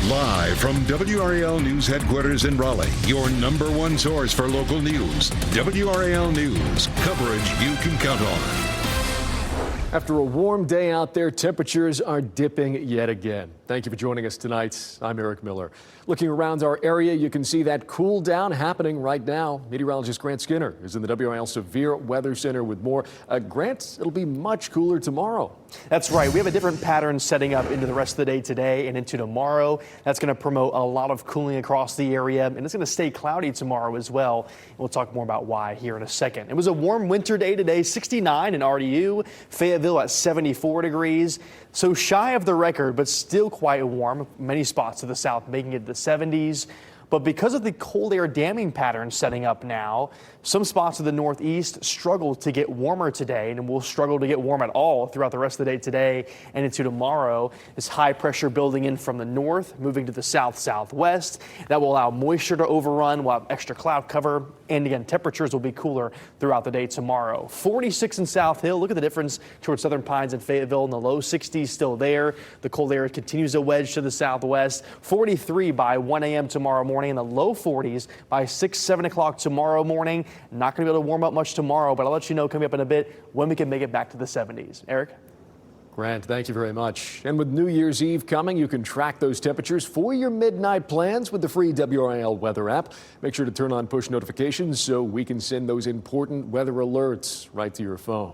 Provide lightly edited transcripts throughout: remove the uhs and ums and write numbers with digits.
Live from WRAL News Headquarters in Raleigh, your number one source for local news. WRAL News, coverage you can count on. After a warm day out there, temperatures are dipping yet again. Thank you for joining us tonight. I'm Eric Miller. Looking around our area, you can see that cool down happening right now. Meteorologist Grant Skinner is in the WRAL Severe Weather Center with more. Grant, it'll be much cooler tomorrow. That's right. We have a different pattern setting up into the rest of the day today and into tomorrow. That's going to promote a lot of cooling across the area, and it's going to stay cloudy tomorrow as well. We'll talk more about why here in a second. It was a warm winter day today, 69 in RDU, Fayetteville at 74 degrees. So shy of the record, but still quite warm. Many spots to the south making it the 70s. But because of the cold air damming pattern setting up now, some spots to the northeast struggle to get warmer today and will struggle to get warm at all throughout the rest of the day today and into tomorrow. This high pressure building in from the north, moving to the south-southwest. That will allow moisture to overrun. We'll have extra cloud cover. And again, temperatures will be cooler throughout the day tomorrow. 46 in South Hill. Look at the difference towards Southern Pines and Fayetteville in the low 60s still there. The cold air continues to wedge to the southwest. 43 by 1 a.m. tomorrow morning. In the low 40s by 7 o'clock tomorrow morning. Not going to be able to warm up much tomorrow, but I'll let you know coming up in a bit when we can make it back to the 70s. Eric? Grant, thank you very much. And with New Year's Eve coming, you can track those temperatures for your midnight plans with the free WRAL weather app. Make sure to turn on push notifications so we can send those important weather alerts right to your phone.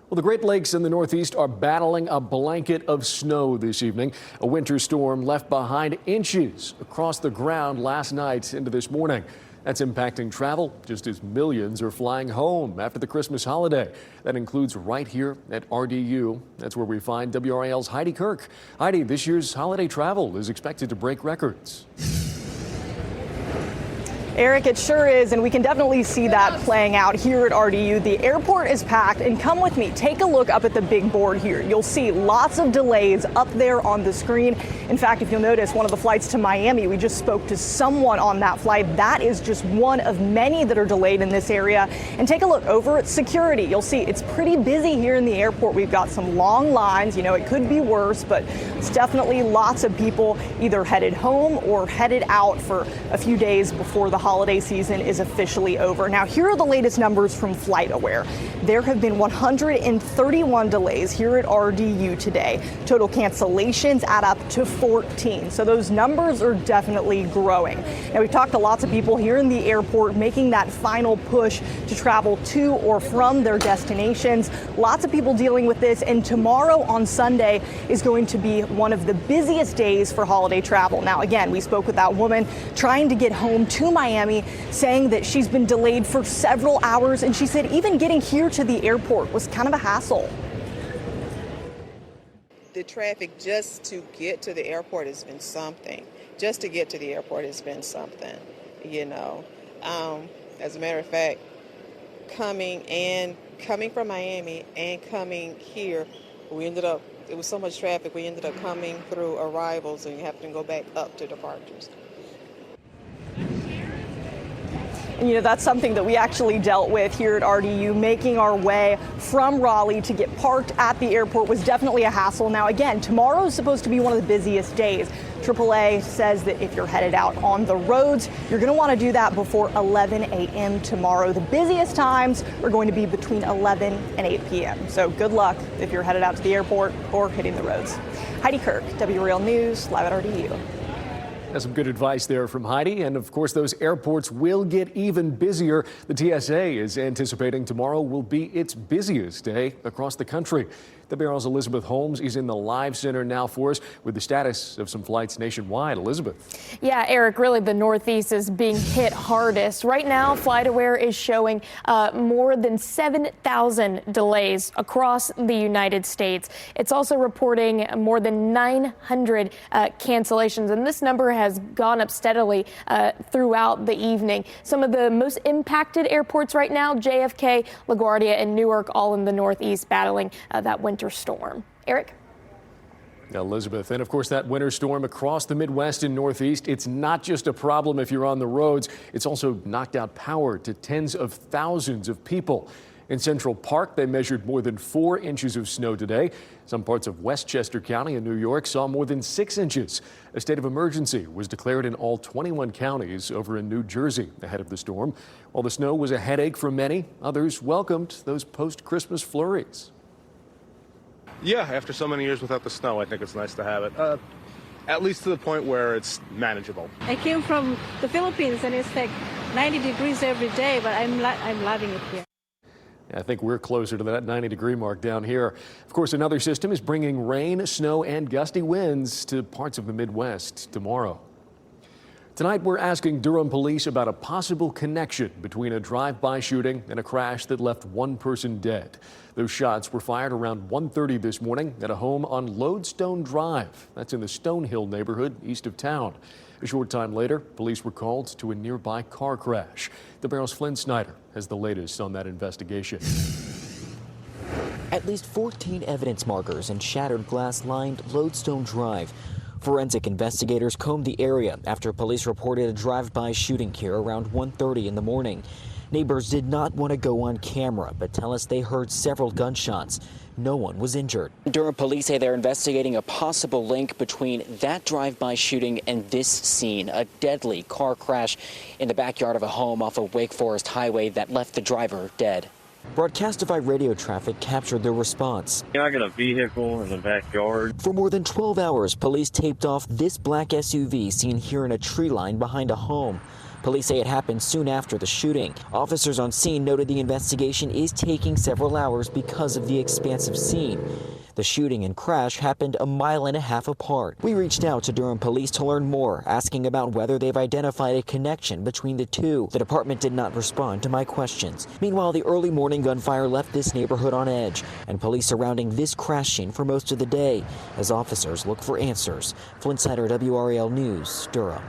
Well, the Great Lakes in the Northeast are battling a blanket of snow this evening. A winter storm left behind inches across the ground last night into this morning. That's impacting travel just as millions are flying home after the Christmas holiday. That includes right here at RDU. That's where we find WRAL's Heidi Kirk. Heidi, this year's holiday travel is expected to break records. Eric, it sure is, and we can definitely see that playing out here at RDU. The airport is packed, and come with me, take a look up at the big board here. You'll see lots of delays up there on the screen. In fact, if you'll notice, one of the flights to Miami, we just spoke to someone on that flight. That is just one of many that are delayed in this area. And take a look over at security. You'll see it's pretty busy here in the airport. We've got some long lines. You know, it could be worse, but it's definitely lots of people either headed home or headed out for a few days before the holiday season is officially over. Now, here are the latest numbers from FlightAware. There have been 131 delays here at RDU today. Total cancellations add up to 14. So those numbers are definitely growing. Now, we've talked to lots of people here in the airport making that final push to travel to or from their destinations. Lots of people dealing with this, and tomorrow on Sunday is going to be one of the busiest days for holiday travel. Now, again, we spoke with that woman trying to get home to Miami, saying that she's been delayed for several hours, and she said even getting here to the airport was kind of a hassle. The traffic just to get to the airport has been something. Just to get to the airport has been something, you know. As a matter of fact, coming from Miami and coming here, it was so much traffic, we ended up coming through arrivals, and you have to go back up to departures. You know, that's something that we actually dealt with here at RDU. Making our way from Raleigh to get parked at the airport was definitely a hassle. Now, again, tomorrow is supposed to be one of the busiest days. AAA says that if you're headed out on the roads, you're going to want to do that before 11 a.m. tomorrow. The busiest times are going to be between 11 and 8 p.m. So good luck if you're headed out to the airport or hitting the roads. Heidi Kirk, WRAL News, live at RDU. That's some good advice there from Heidi. And of course, those airports will get even busier. The TSA is anticipating tomorrow will be its busiest day across the country. WRAL's Elizabeth Holmes is in the live center now for us with the status of some flights nationwide. Elizabeth. Yeah, Eric, really the Northeast is being hit hardest. Right now, FlightAware is showing more than 7,000 delays across the United States. It's also reporting more than 900 cancellations, and this number has gone up steadily throughout the evening. Some of the most impacted airports right now, JFK, LaGuardia, and Newark, all in the Northeast battling that winter storm. Eric? Elizabeth, and of course that winter storm across the Midwest and Northeast, it's not just a problem if you're on the roads, it's also knocked out power to tens of thousands of people. In Central Park, they measured more than 4 inches of snow today. Some parts of Westchester County in New York saw more than 6 inches. A state of emergency was declared in all 21 counties over in New Jersey ahead of the storm. While the snow was a headache for many, others welcomed those post-Christmas flurries. Yeah, after so many years without the snow, I think it's nice to have it. At least to the point where it's manageable. I came from the Philippines and it's like 90 degrees every day, but I'm loving it here. I think we're closer to that 90-degree mark down here. Of course, another system is bringing rain, snow, and gusty winds to parts of the Midwest tomorrow. Tonight, we're asking Durham police about a possible connection between a drive-by shooting and a crash that left one person dead. Those shots were fired around 1:30 this morning at a home on Lodestone Drive. That's in the Stonehill neighborhood east of town. A short time later, police were called to a nearby car crash. The WRAL's Flynn Snyder has the latest on that investigation. At least 14 evidence markers and shattered glass lined Lodestone Drive. Forensic investigators combed the area after police reported a drive-by shooting here around 1:30 in the morning. Neighbors did not want to go on camera, but tell us they heard several gunshots. No one was injured. Durham police say they're investigating a possible link between that drive-by shooting and this scene, a deadly car crash in the backyard of a home off of Wake Forest Highway that left the driver dead. Broadcastify radio traffic captured their response. I got a vehicle in the backyard. For more than 12 hours, police taped off this black SUV seen here in a tree line behind a home. Police say it happened soon after the shooting. Officers on scene noted the investigation is taking several hours because of the expansive scene. The shooting and crash happened a mile and a half apart. We reached out to Durham police to learn more, asking about whether they've identified a connection between the two. The department did not respond to my questions. Meanwhile, the early morning gunfire left this neighborhood on edge, and police surrounding this crash scene for most of the day as officers look for answers. Flynn Snyder, WRAL News, Durham.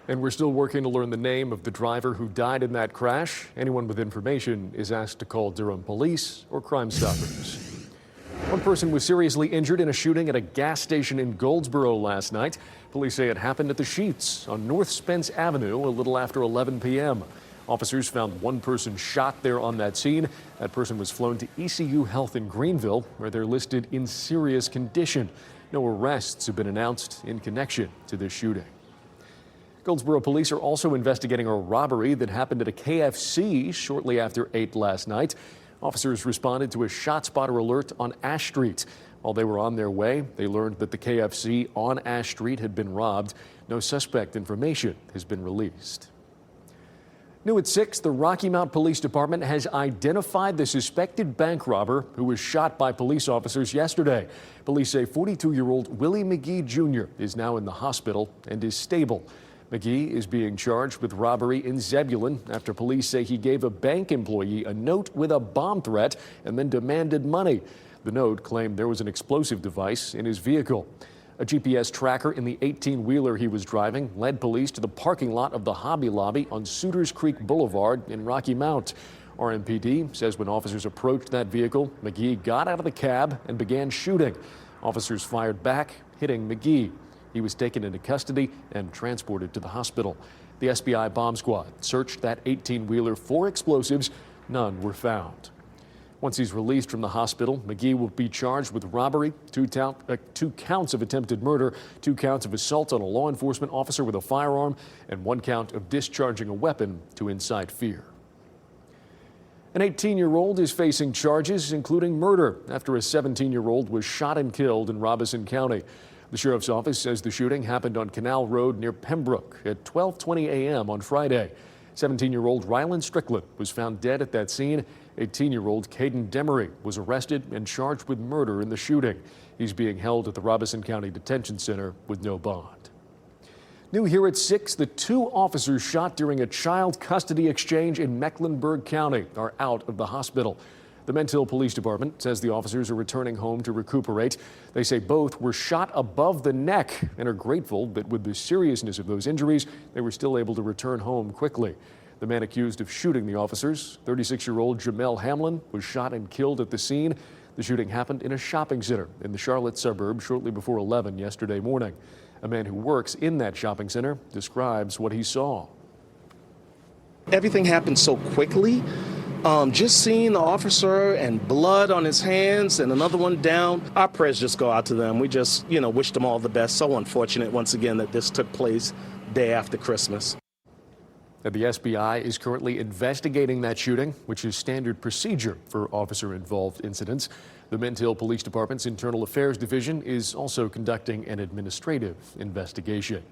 And we're still working to learn the name of the driver who died in that crash. Anyone with information is asked to call Durham police or Crime Stoppers. One person was seriously injured in a shooting at a gas station in Goldsboro last night. Police say it happened at the Sheets on North Spence Avenue a little after 11 p.m. Officers found one person shot there on that scene. That person was flown to ECU Health in Greenville, where they're listed in serious condition. No arrests have been announced in connection to this shooting. Goldsboro police are also investigating a robbery that happened at a KFC shortly after 8 last night. Officers responded to a ShotSpotter alert on Ash Street. While they were on their way, they learned that the KFC on Ash Street had been robbed. No suspect information has been released. New at 6, the Rocky Mount Police Department has identified the suspected bank robber who was shot by police officers yesterday. Police say 42-year-old Willie McGee Jr. is now in the hospital and is stable. McGee is being charged with robbery in Zebulon after police say he gave a bank employee a note with a bomb threat and then demanded money. The note claimed there was an explosive device in his vehicle. A GPS tracker in the 18-wheeler he was driving led police to the parking lot of the Hobby Lobby on Souders Creek Boulevard in Rocky Mount. RMPD says when officers approached that vehicle, McGee got out of the cab and began shooting. Officers fired back, hitting McGee. He was taken into custody and transported to the hospital. The SBI bomb squad searched that 18-wheeler for explosives. None were found. Once he's released from the hospital, McGee will be charged with robbery, two counts of attempted murder, 2 counts of assault on a law enforcement officer with a firearm, and 1 count of discharging a weapon to incite fear. An 18-year-old is facing charges, including murder, after a 17-year-old was shot and killed in Robeson County. The sheriff's office says the shooting happened on Canal Road near Pembroke at 12:20 a.m. on Friday. 17-year-old Ryland Strickland was found dead at that scene. 18-year-old Caden Demery was arrested and charged with murder in the shooting. He's being held at the Robeson County Detention Center with no bond. New here at 6, the 2 officers shot during a child custody exchange in Mecklenburg County are out of the hospital. The Mint Hill Police Department says the officers are returning home to recuperate. They say both were shot above the neck and are grateful that with the seriousness of those injuries, they were still able to return home quickly. The man accused of shooting the officers, 36-year-old Jamel Hamlin, was shot and killed at the scene. The shooting happened in a shopping center in the Charlotte suburb shortly before 11 yesterday morning. A man who works in that shopping center describes what he saw. Everything happened so quickly Just seeing the officer and blood on his hands and another one down, our prayers just go out to them. We just, wish them all the best. So unfortunate, once again, that this took place day after Christmas. The SBI is currently investigating that shooting, which is standard procedure for officer-involved incidents. The Mint Hill Police Department's Internal Affairs Division is also conducting an administrative investigation.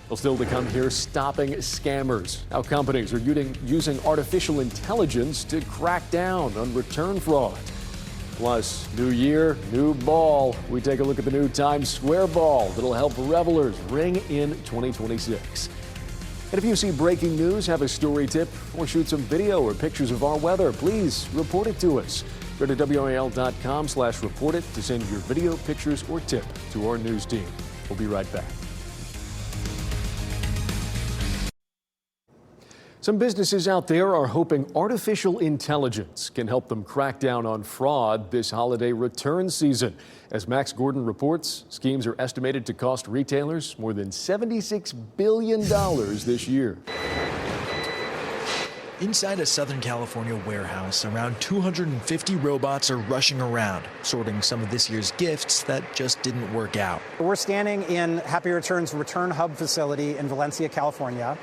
Well, still to come here, stopping scammers. How companies are using artificial intelligence to crack down on return fraud. Plus, new year, new ball. We take a look at the new Times Square ball that'll help revelers ring in 2026. And if you see breaking news, have a story tip, or shoot some video or pictures of our weather, please report it to us. Go to WRAL.com/report it to send your video, pictures, or tip to our news team. We'll be right back. Some businesses out there are hoping artificial intelligence can help them crack down on fraud this holiday return season. As Max Gordon reports, schemes are estimated to cost retailers more than $76 billion this year. Inside a Southern California warehouse, around 250 robots are rushing around, sorting some of this year's gifts that just didn't work out. We're standing in Happy Returns Return Hub facility in Valencia, California.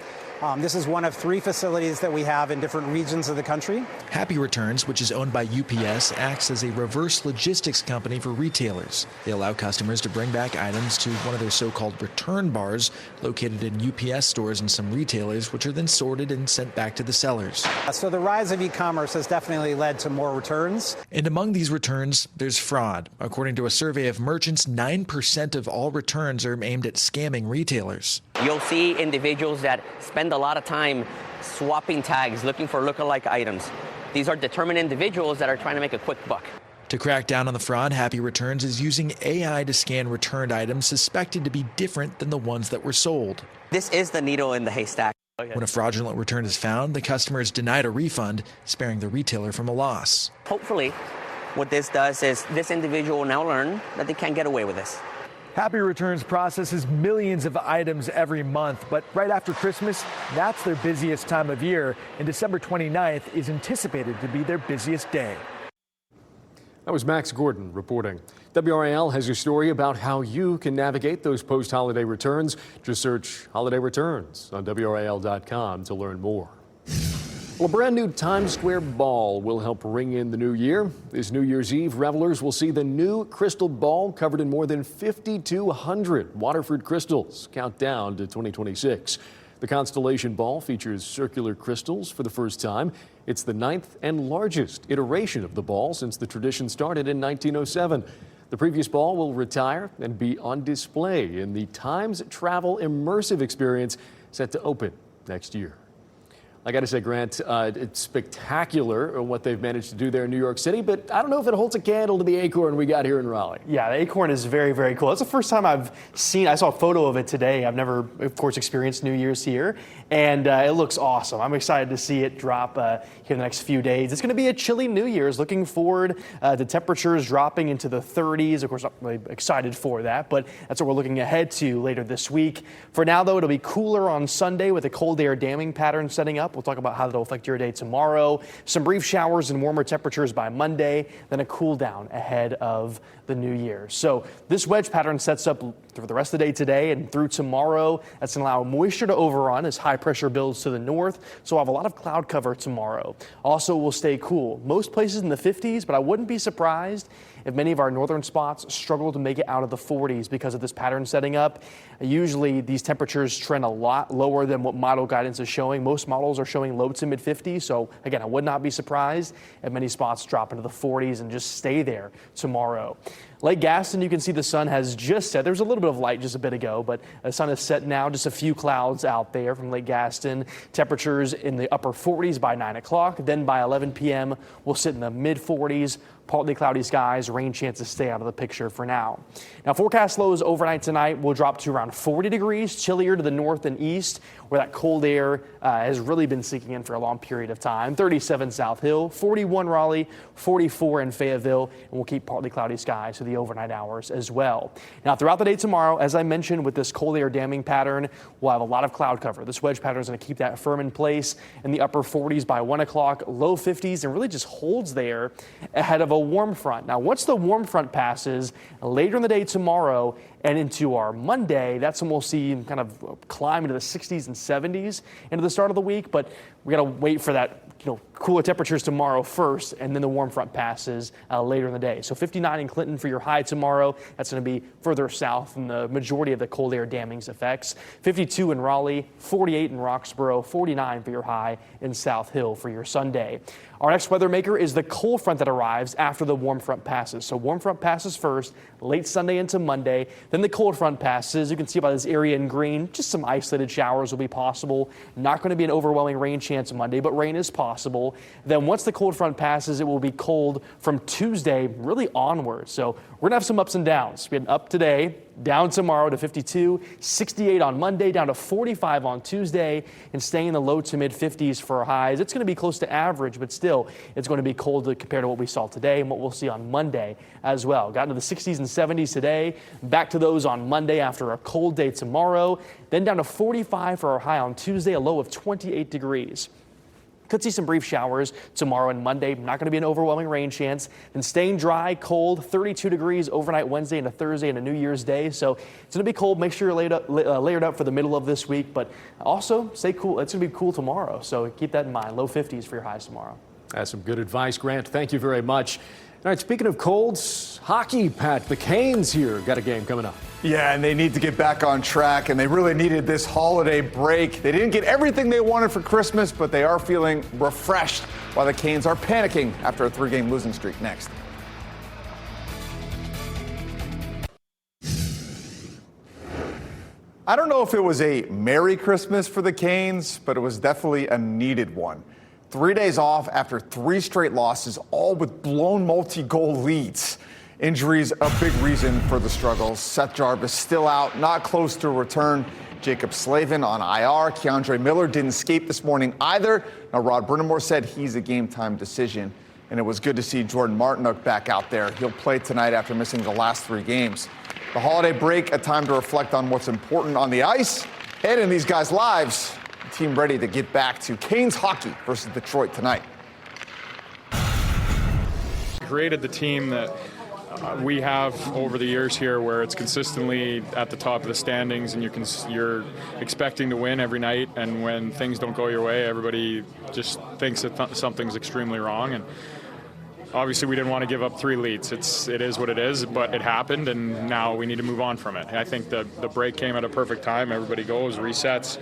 This is one of 3 facilities that we have in different regions of the country. Happy Returns, which is owned by UPS, acts as a reverse logistics company for retailers. They allow customers to bring back items to one of their so-called return bars located in UPS stores and some retailers, which are then sorted and sent back to the sellers. So the rise of e-commerce has definitely led to more returns. And among these returns, there's fraud. According to a survey of merchants, 9% of all returns are aimed at scamming retailers. You'll see individuals that spend a lot of time swapping tags, looking for lookalike items. These are determined individuals that are trying to make a quick buck. To crack down on the fraud, Happy Returns is using AI to scan returned items suspected to be different than the ones that were sold. This is the needle in the haystack. When a fraudulent return is found, the customer is denied a refund, sparing the retailer from a loss. Hopefully, what this does is this individual will now learn that they can't get away with this. Happy Returns processes millions of items every month, but right after Christmas, that's their busiest time of year, and December 29th is anticipated to be their busiest day. That was Max Gordon reporting. WRAL has a story about how you can navigate those post-holiday returns. Just search Holiday Returns on WRAL.com to learn more. Well, a brand new Times Square ball will help ring in the new year. This New Year's Eve, revelers will see the new crystal ball covered in more than 5,200 Waterford crystals. Count down to 2026. The Constellation Ball features circular crystals for the first time. It's the 9th and largest iteration of the ball since the tradition started in 1907. The previous ball will retire and be on display in the Times Travel Immersive Experience set to open next year. I got to say, Grant, it's spectacular what they've managed to do there in New York City, but I don't know if it holds a candle to the acorn we got here in Raleigh. Yeah, the acorn is very, very cool. That's the first time I saw a photo of it today. I've never, of course, experienced New Year's here, and it looks awesome. I'm excited to see it drop here in the next few days. It's going to be a chilly New Year's. Looking forward to temperatures dropping into the 30s. Of course, I'm really excited for that, but that's what we're looking ahead to later this week. For now, though, it'll be cooler on Sunday with a cold air damming pattern setting up. We'll talk about how that'll affect your day tomorrow. Some brief showers and warmer temperatures by Monday, then a cool down ahead of the new year. So this wedge pattern sets up for the rest of the day today and through tomorrow. That's going to allow moisture to overrun as high pressure builds to the north. So we'll have a lot of cloud cover tomorrow. Also, we'll stay cool. Most places in the 50s, but I wouldn't be surprised if many of our northern spots struggle to make it out of the 40s because of this pattern setting up. Usually these temperatures trend a lot lower than what model guidance is showing. Most models are showing low to mid 50s. So again, I would not be surprised if many spots drop into the 40s and just stay there tomorrow. Lake Gaston, you can see the sun has just set. There was a little bit of light just a bit ago, but the sun is set now. Just a few clouds out there from Lake Gaston. Temperatures in the upper 40s by 9 o'clock. Then by 11 p.m., we'll sit in the mid 40s. partly cloudy skies, rain chances stay out of the picture for now. Now, forecast lows overnight tonight will drop to around 40 degrees, chillier to the north and east, where that cold air has really been sinking in for a long period of time. 37 South Hill, 41 Raleigh, 44 in Fayetteville, and we'll keep partly cloudy skies for the overnight hours as well. Now, throughout the day tomorrow, as I mentioned, with this cold air damming pattern, we'll have a lot of cloud cover. This wedge pattern is going to keep that firm in place in the upper 40s by 1 o'clock, low 50s, and really just holds there ahead of a warm front. Now, once the warm front passes later in the day tomorrow and into our Monday, that's when we'll see kind of climb into the 60s and 70s into the start of the week. But we got to wait for that, cooler temperatures tomorrow first, and then the warm front passes later in the day. So 59 in Clinton for your high tomorrow. That's going to be further south in the majority of the cold air damming's effects. 52 in Raleigh, 48 in Roxborough, 49 for your high in South Hill for your Sunday. Our next weather maker is the cold front that arrives after the warm front passes. So warm front passes first, late Sunday into Monday. Then the cold front passes. You can see by this area in green, just some isolated showers will be possible. Not going to be an overwhelming rain chance Monday, but rain is possible. Then once the cold front passes, it will be cold from Tuesday really onward. So we're going to have some ups and downs. We had an up today, down tomorrow to 52, 68 on Monday, down to 45 on Tuesday, and staying in the low to mid 50s for our highs. It's going to be close to average, but still, it's going to be cold compared to what we saw today and what we'll see on Monday as well. Got into the 60s and 70s today, back to those on Monday after a cold day tomorrow, then down to 45 for our high on Tuesday, a low of 28 degrees. Could see some brief showers tomorrow and Monday. Not going to be an overwhelming rain chance. Then staying dry, cold, 32 degrees overnight Wednesday into Thursday and a New Year's Day. So it's going to be cold. Make sure you're layered up for the middle of this week. But also stay cool. It's going to be cool tomorrow. So keep that in mind. Low 50s for your highs tomorrow. That's some good advice, Grant. Thank you very much. All right, speaking of colds, hockey, Pat, the Canes here got a game coming up. Yeah, and they need to get back on track, and they really needed this holiday break. They didn't get everything they wanted for Christmas, but they are feeling refreshed while the Canes are panicking after a 3-game losing streak. Next. I don't know if it was a Merry Christmas for the Canes, but it was definitely a needed one. 3 days off after 3 straight losses, all with blown multi-goal leads. Injuries a big reason for the struggles. Seth Jarvis still out, not close to a return. Jacob Slavin on IR. Keandre Miller didn't skate this morning either. Now, Rod Brindamore said he's a game-time decision. And it was good to see Jordan Martinook back out there. He'll play tonight after missing the last 3 games. The holiday break, a time to reflect on what's important on the ice and in these guys' lives. The team ready to get back to Canes hockey versus Detroit tonight. Created the team that we have over the years here, where it's consistently at the top of the standings, and you're expecting to win every night. And when things don't go your way, everybody just thinks that something's extremely wrong. And obviously, we didn't want to give up 3 leads. It is what it is, but it happened, and now we need to move on from it. I think the break came at a perfect time. Everybody goes, resets,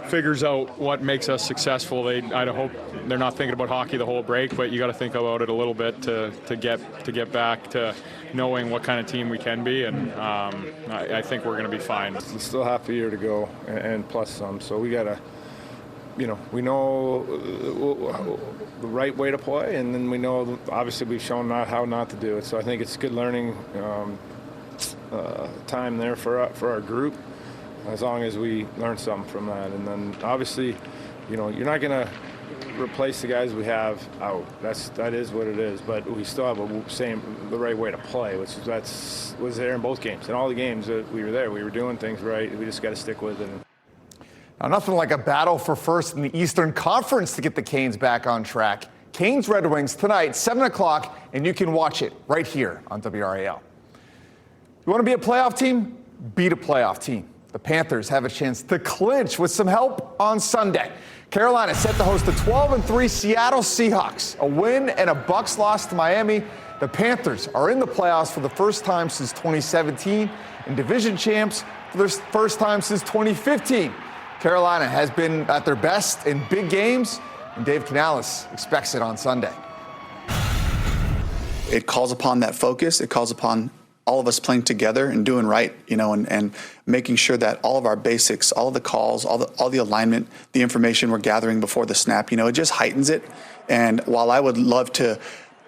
figures out what makes us successful. I hope they're not thinking about hockey the whole break, but you got to think about it a little bit to get back to knowing what kind of team we can be, and I think we're going to be fine. It's still half a year to go, and plus some. So we got to, we know the right way to play, and then we know obviously we've shown how not to do it. So I think it's good learning time there for our group, as long as we learn something from that. And then obviously, you're not going to replace the guys we have out. That is what it is. But we still have the right way to play, which was there in both games. In all the games that we were there, we were doing things right. We just got to stick with it. Now, nothing like a battle for first in the Eastern Conference to get the Canes back on track. Canes Red Wings tonight, 7 o'clock, and you can watch it right here on WRAL. You want to be a playoff team? Beat a playoff team. The Panthers have a chance to clinch with some help on Sunday. Carolina set to host the 12-3 Seattle Seahawks. A win and a Bucs loss to Miami. The Panthers are in the playoffs for the first time since 2017 and division champs for the first time since 2015. Carolina has been at their best in big games, and Dave Canales expects it on Sunday. It calls upon that focus. It calls upon all of us playing together and doing right, and making sure that all of our basics, all of the calls, all the alignment, the information we're gathering before the snap, it just heightens it. And while I would love to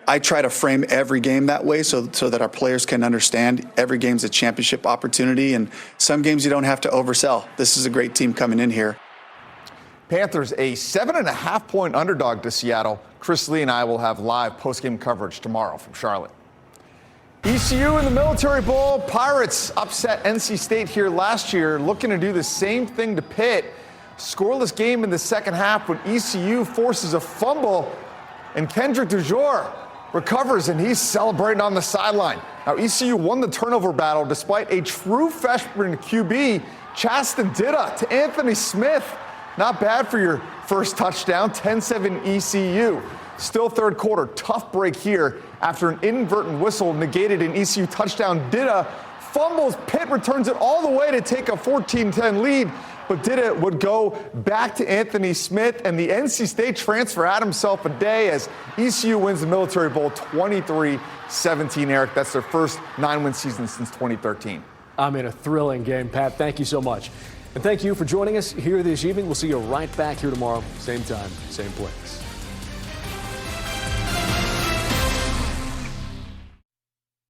I try to frame every game that way so that our players can understand every game's a championship opportunity, and some games you don't have to oversell. This is a great team coming in here. Panthers a 7.5-point underdog to Seattle. Chris Lee and I will have live postgame coverage tomorrow from Charlotte. ECU in the Military Bowl. Pirates upset NC State here last year, looking to do the same thing to Pitt. Scoreless game in the second half when ECU forces a fumble, and Kendrick DeJour recovers, and he's celebrating on the sideline. Now, ECU won the turnover battle despite a true freshman QB, Chasten Ditta, to Anthony Smith. Not bad for your first touchdown, 10-7 ECU. Still third quarter, tough break here after an inadvertent whistle negated an ECU touchdown. Ditta fumbles, Pitt returns it all the way to take a 14-10 lead, but Ditta would go back to Anthony Smith, and the NC State transfer had himself a day as ECU wins the Military Bowl 23-17, Eric. That's their first 9-win season since 2013. I'm in a thrilling game, Pat. Thank you so much. And thank you for joining us here this evening. We'll see you right back here tomorrow, same time, same place.